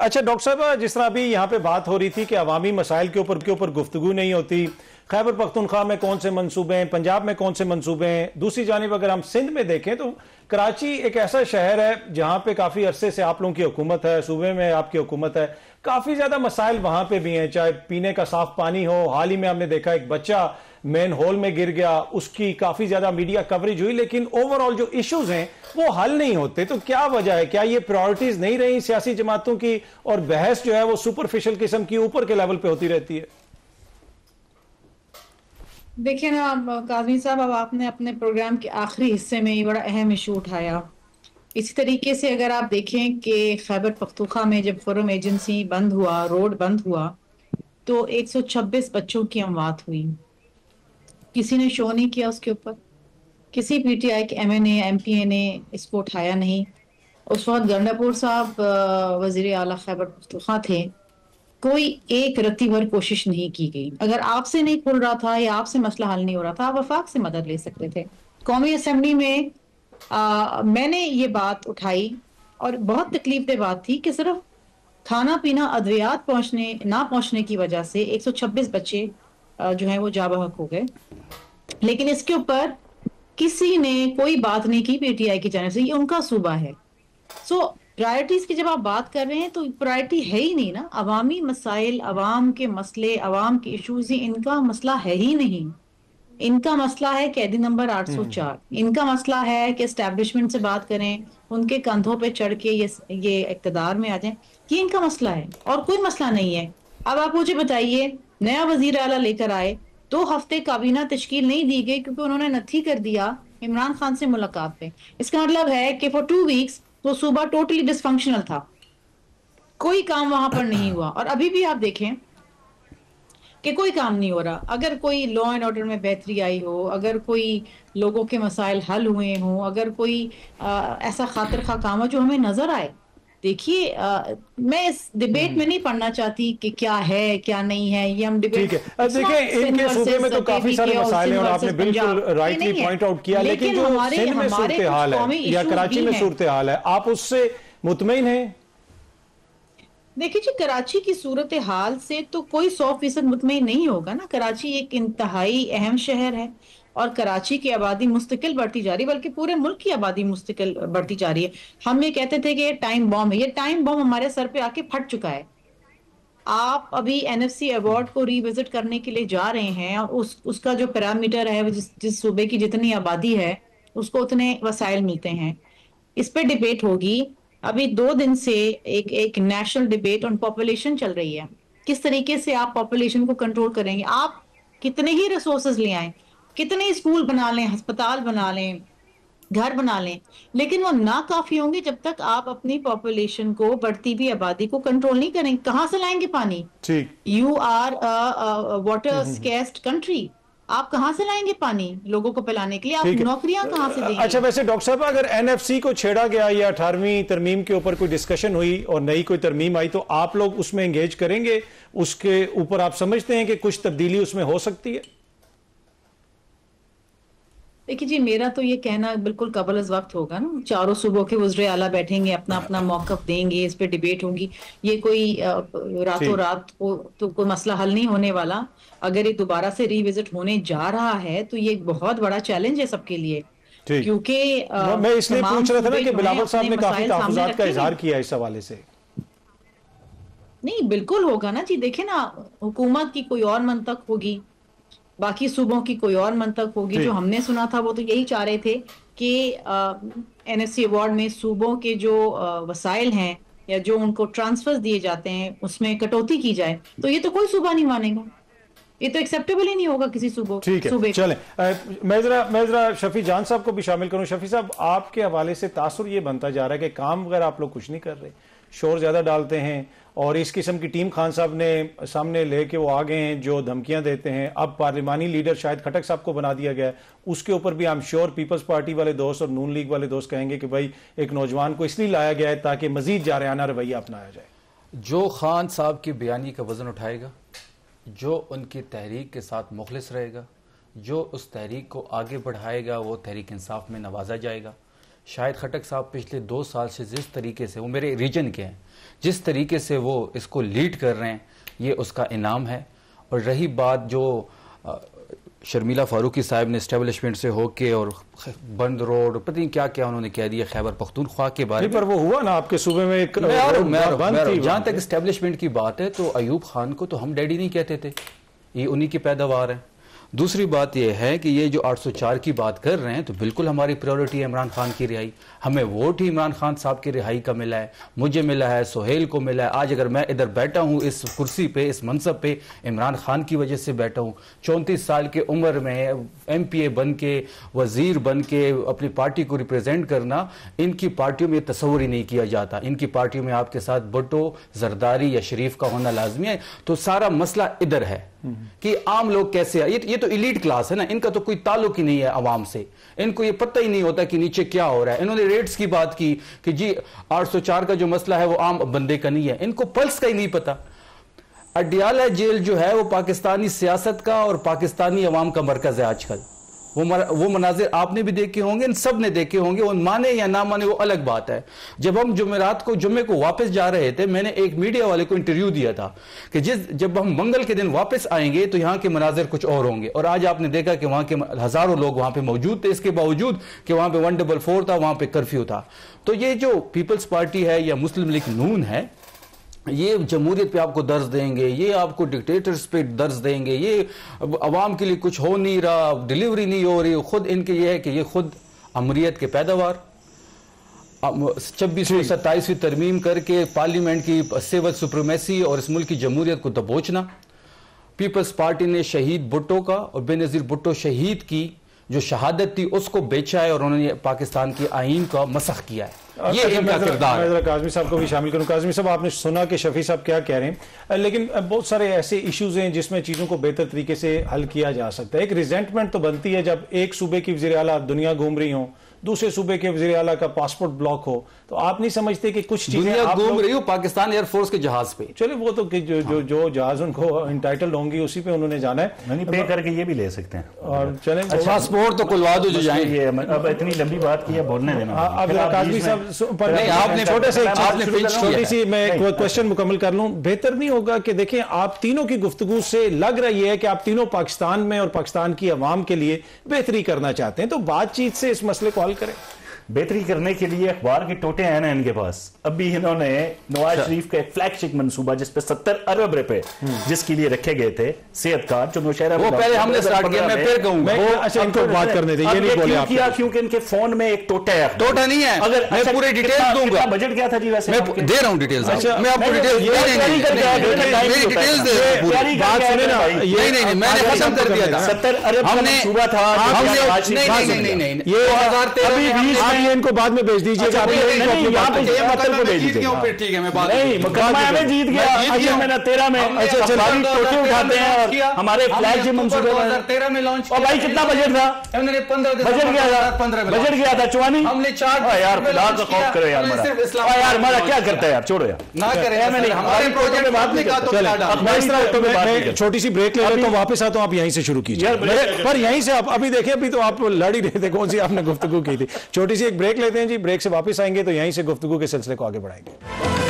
अच्छा डॉक्टर साहब, जिस तरह अभी यहाँ पे बात हो रही थी कि अवामी मसाइल के ऊपर गुफ्तगू नहीं होती, खैबर पख्तूनख्वा में कौन से मंसूबे हैं, पंजाब में कौन से मंसूबे हैं, दूसरी जानिब अगर हम सिंध में देखें तो कराची एक ऐसा शहर है जहां पे काफी अरसे से आप लोगों की हुकूमत है, सूबे में आपकी हुकूमत है, काफी ज्यादा मसाइल वहां पे भी हैं, चाहे पीने का साफ पानी हो। हाल ही में हमने देखा एक बच्चा मेन होल में गिर गया, उसकी काफी ज्यादा मीडिया कवरेज हुई, लेकिन ओवरऑल जो इश्यूज हैं वो हल नहीं होते। तो क्या वजह है? क्या ये प्रायोरिटीज नहीं रही सियासी जमातों की और बहस जो है वो सुपरफिशियल किस्म की ऊपर के लेवल पे होती रहती है? देखिए ना काजमी साहब, अब आपने अपने प्रोग्राम के आखिरी हिस्से में ये बड़ा अहम इशू उठाया। इसी तरीके से अगर आप देखें कि खैबर पख्तूनख्वा में जब फोरम एजेंसी बंद हुआ, रोड बंद हुआ, तो 126 बच्चों की अमवात हुई। किसी ने शो नहीं किया उसके ऊपर, किसी पीटीआई के एमएनए एमपीए ने इसको उठाया नहीं। उस वक्त गंडापुर साहब वजीर आला खैबर पख्तूनख्वा थे। कोई एक रत्ती भर कोशिश नहीं की गई। अगर आपसे नहीं खुल रहा था या आपसे मसला हल नहीं हो रहा था, आप वफाक से मदद ले सकते थे। कौमी असेंबली में मैंने ये बात उठाई और बहुत तकलीफ दे बात थी कि सिर्फ खाना पीना अद्वियात ना पहुंचने की वजह से 126 बच्चे जो है वो जाबहक हो गए। लेकिन इसके ऊपर किसी ने कोई बात नहीं की पीटीआई की जानिब से। ये उनका सूबा है। सो प्रायोरिटीज की जब आप बात कर रहे हैं तो प्रायोरिटी है ही नहीं ना। अवामी मसाइल, अवाम के मसले, अवाम के इश्यूज, इनका मसला है ही नहीं। इनका मसला है कैदी नंबर 804। इनका मसला है कि एस्टेब्लिशमेंट से बात करें, उनके कंधों पे चढ़ के ये इक्तदार में आ जाएं। ये इनका मसला है और कोई मसला नहीं है। अब आप मुझे बताइए, नया वजीर आला लेकर आए, 2 हफ्ते काबीना तश्कील नहीं दी गई क्योंकि उन्होंने नथी कर दिया इमरान खान से मुलाकात पे। इसका मतलब है कि फॉर 2 वीक्स वो सूबा टोटली डिसफंक्शनल था। कोई काम वहां पर नहीं हुआ और अभी भी आप देखें कि कोई काम नहीं हो रहा। अगर कोई लॉ एंड ऑर्डर में बेहतरी आई हो, अगर कोई लोगों के मसाइल हल हुए हों, अगर कोई ऐसा खातिर खा काम हो जो हमें नजर आए। देखिए, मैं इस डिबेट में नहीं पढ़ना चाहती कि क्या है क्या नहीं है। ये हम डिबेट, ठीक है, देखिए इनके सूबे में तो काफी सारे मसाइल हैं और आपने बिल्कुल राइटली पॉइंट आउट किया, लेकिन जो सिंध में सूरत हाल है या कराची में सूरत हाल है, आप उससे मुतमईन हैं? देखिए जी, कराची की सूरत हाल से तो कोई 100% मुतमईन नहीं होगा ना। कराची एक इंतहाई अहम शहर है और कराची की आबादी मुस्तकिल बढ़ती जा रही है, बल्कि पूरे मुल्क की आबादी मुस्तकिल बढ़ती जा रही है। हम ये कहते थे कि ये टाइम बॉम्ब है। ये टाइम बॉम्ब हमारे सर पे आके फट चुका है। आप अभी एनएफसी अवार्ड को रिविजिट करने के लिए जा रहे हैं और उसका जो पैरामीटर है, वो जिस सूबे की जितनी आबादी है उसको उतने वसाइल मिलते हैं। इस पे डिबेट होगी। अभी 2 दिन से एक एक नेशनल डिबेट ऑन पॉपुलेशन चल रही है। किस तरीके से आप पॉपुलेशन को कंट्रोल करेंगे? आप कितने ही रिसोर्सेज ले आए, कितने ही स्कूल बना लें, अस्पताल बना लें, घर बना लें, लेकिन वो ना काफी होंगे जब तक आप अपनी पॉपुलेशन को, बढ़ती हुई आबादी को कंट्रोल नहीं करेंगे। कहां से लाएंगे पानी? ठीक। You are water scarce country. आप कहां से लाएंगे पानी लोगों को पिलाने के लिए? आप नौकरियां कहां से देंगे? अच्छा, वैसे डॉक्टर साहब, अगर एनएफसी को छेड़ा गया या 18वीं तरमीम के ऊपर कोई डिस्कशन हुई और नई कोई तरमीम आई, तो आप लोग उसमें एंगेज करेंगे? उसके ऊपर आप समझते हैं कि कुछ तब्दीली उसमें हो सकती है? देखिए जी, मेरा तो ये कहना बिल्कुल कबल अज़ वक्त होगा ना। चारों सूबों के वज़ीर आला बैठेंगे, अपना अपना मौक़िफ़ देंगे, इस पे डिबेट होगी। ये कोई रातों रात को तो कोई मसला हल नहीं होने वाला। अगर ये दोबारा से रिविजिट होने जा रहा है तो ये एक बहुत बड़ा चैलेंज है सबके लिए, क्योंकि मैं इसलिए पूछ रहा था ना कि बिलावल साहब ने काफी तहफ़्फ़ुज़ात का इज़हार किया इस हवाले से। नहीं, बिल्कुल होगा ना जी। देखिए ना, हुकूमत की कोई और मंतक होगी, बाकी सूबों की कोई और मंतक होगी। जो हमने सुना था वो तो यही चाह रहे थे कि एनएससी अवार्ड में सूबों के जो वसाइल हैं या जो उनको ट्रांसफर्स दिए जाते हैं उसमें कटौती की जाए। तो ये तो कोई सूबा नहीं मानेगा। ये तो एक्सेप्टेबल ही नहीं होगा किसी सूबे। चलें, मैं जरा शफी जान साहब को भी शामिल करूं। शफी साहब, आपके हवाले से तासुर ये बनता जा रहा है कि काम वगैरह आप लोग कुछ नहीं कर रहे, शोर ज्यादा डालते हैं और इस किस्म की टीम खान साहब ने सामने लेके वो आ गए हैं जो धमकियां देते हैं। अब पार्लिमानी लीडर शायद खटक साहब को बना दिया गया है, उसके ऊपर भी I am sure people's party वाले दोस्त और नून लीग वाले दोस्त कहेंगे कि भाई एक नौजवान को इसलिए लाया गया है ताकि मजीद जारहाना रवैया अपनाया जाए। जो खान साहब की बयानी का वजन उठाएगा, जो उनकी तहरीक के साथ मुखलिस रहेगा, जो उस तहरीक को आगे बढ़ाएगा, वो तहरीक इंसाफ में नवाजा जाएगा। शाहिद खटक साहब पिछले 2 साल से जिस तरीके से, वो मेरे रीजन के हैं, जिस तरीके से वो इसको लीड कर रहे हैं, ये उसका इनाम है। और रही बात जो शर्मिला फारूकी साहब ने इस्टेब्लिशमेंट से होके और बंद रोड पता नहीं क्या क्या उन्होंने कह दिया खैबर पख्तूनख्वा के बारे में, पर वो हुआ ना आपके सूबे में एक जहां तक इस्टेब्लिशमेंट की बात है तो अयूब खान को तो हम डैडी नहीं कहते थे, ये उन्हीं की पैदावार है। दूसरी बात यह है कि ये जो 804 की बात कर रहे हैं तो बिल्कुल हमारी प्रायोरिटी है इमरान खान की रिहाई। हमें वोट ही इमरान खान साहब की रिहाई का मिला है, मुझे मिला है, सोहेल को मिला है। आज अगर मैं इधर बैठा हूं इस कुर्सी पे, इस मनसब पे, इमरान खान की वजह से बैठा हूं। 34 साल के उम्र में MPA बन के, वजीर बन के अपनी पार्टी को रिप्रेजेंट करना, इनकी पार्टियों में तस्वुर ही नहीं किया जाता। इनकी पार्टियों में आपके साथ भुट्टो, जरदारी या शरीफ का होना लाजमी है। तो सारा मसला इधर है कि आम लोग कैसे, ये तो इलीट क्लास है ना, इनका तो कोई ताल्लुक ही नहीं है आवाम से, इनको ये पता ही नहीं होता कि नीचे क्या हो रहा है। इन्होंने रेट्स की बात की कि जी 804 का जो मसला है वो आम बंदे का नहीं है, इनको पल्स का ही नहीं पता। अडियाला जेल जो है वो पाकिस्तानी सियासत का और पाकिस्तानी अवाम का मरकज है आजकल। वो मनाजिर आपने भी देखे होंगे, इन सब ने देखे होंगे, उन माने या ना माने वो अलग बात है। जब हम जुम्मे को वापस जा रहे थे, मैंने एक मीडिया वाले को इंटरव्यू दिया था कि जब हम मंगल के दिन वापस आएंगे तो यहां के मनाजिर कुछ और होंगे। और आज आपने देखा कि वहां के हजारों लोग वहां पे मौजूद थे, इसके बावजूद कि वहां पे 144 था, वहां पे कर्फ्यू था। तो ये जो पीपल्स पार्टी है या मुस्लिम लीग नून है, ये जमहूरियत पे आपको दर्ज देंगे, ये आपको डिक्टेटर्स पे दर्ज देंगे, ये अवाम के लिए कुछ हो नहीं रहा, डिलीवरी नहीं हो रही। खुद इनके ये है कि ये खुद अमरीत के पैदावार 26वीं 27वीं तरमीम करके पार्लियामेंट की सिविल सुप्रीमेसी और इस मुल्क की जमहूरियत को दबोचना। पीपल्स पार्टी ने शहीद भुट्टो का और बेनजीर भुट्टो शहीद की जो शहादत थी उसको बेचा है और उन्होंने पाकिस्तान के आईन का मसख किया है। ये इनका किरदार है। मैं काज़मी साहब को भी शामिल करूं। काज़मी साहब, आपने सुना कि शफी साहब क्या कह रहे हैं, लेकिन बहुत सारे ऐसे इश्यूज हैं जिसमें चीज़ों को बेहतर तरीके से हल किया जा सकता है। एक रिजेंटमेंट तो बनती है जब एक सूबे की वज़ीर आला दुनिया घूम रही हो, दूसरे सूबे के वज़ीर आला का पासपोर्ट ब्लॉक हो, तो आप नहीं समझते कि कुछ दुनिया घूम रही हो पाकिस्तान एयरफोर्स के जहाज पे? चले वो तो जो जहाज उनको इंटाइटल्ड होंगी उसी पे उन्होंने जाना है, नहीं पे करके ये भी ले सकते हैं। और चले पासपोर्ट तो खुलवा दो जो जाएंगे। अब इतनी लंबी बात की है, बोलने देना। अब काज़मी साहब आपने छोटी सी मैं क्वेश्चन मुकम्मल कर लूं। बेहतर नहीं होगा कि देखें आप तीनों की गुफ्तगू से लग रही है कि आप तीनों पाकिस्तान में और पाकिस्तान की अवाम के लिए बेहतरी करना चाहते हैं, तो बातचीत से इस मसले को हल करें। बेहतरी करने के लिए अखबार के टोटे हैं ना इनके पास। अभी इन्होंने नवाज शरीफ का एक फ्लैगशिप मंसूबा जिसपे 70 अरब रुपए जिसके लिए रखे गए थे, सेहत कार्ड जो नौशहरा वो पहले हमने स्टार्ट किया, मैं फिर कहूंगा। अच्छा, इनको बात करने दे, ये नहीं बोले आप किया क्योंकि इनके फोन में एक टोटा है। टोटा नहीं है, अगर मैं पूरे डिटेल्स दूंगा। बजट क्या था जी? वैसे मैं दे रहा हूं डिटेल्स, मैं आपको डिटेल्स मेरी डिटेल्स दे बात सुने ना। नहीं मैंने खत्म कर दिया था। 70 अरब का मंसूबा था। नहीं ये 2013 इनको बाद में भेज दीजिएगा। ठीक है, मैं बात नहीं मुकदमा में जीत गया। अच्छा मैंने 13 में टोटे उठाते हैं और हमारे फ्लैगशिप मंसूबे 2013 में लॉन्च। और भाई कितना बजट था? उन्होंने 15 बजट गया था, 15 में बजट गया था 54। हमने 4 यार खुदा का खौफ करो यार हमारा। यार हमारा क्या करता है यार, छोड़ो यार ना करें। हमारे प्रोजेक्ट में बात नहीं कहा तो मैं इस तरह छोटी सी ब्रेक ले लेता हूं, वापस आता हूं, आप यहीं से शुरू कीजिए। पर यहीं से आप अभी देखिए, अभी तो आप लड़ ही रहे थे, कौन सी आपने गुफ्तगू की थी। छोटी सी एक ब्रेक लेते हैं जी, ब्रेक से वापस आएंगे तो यहीं से गुफ्तगू के सिलसिले को आगे बढ़ाएंगे।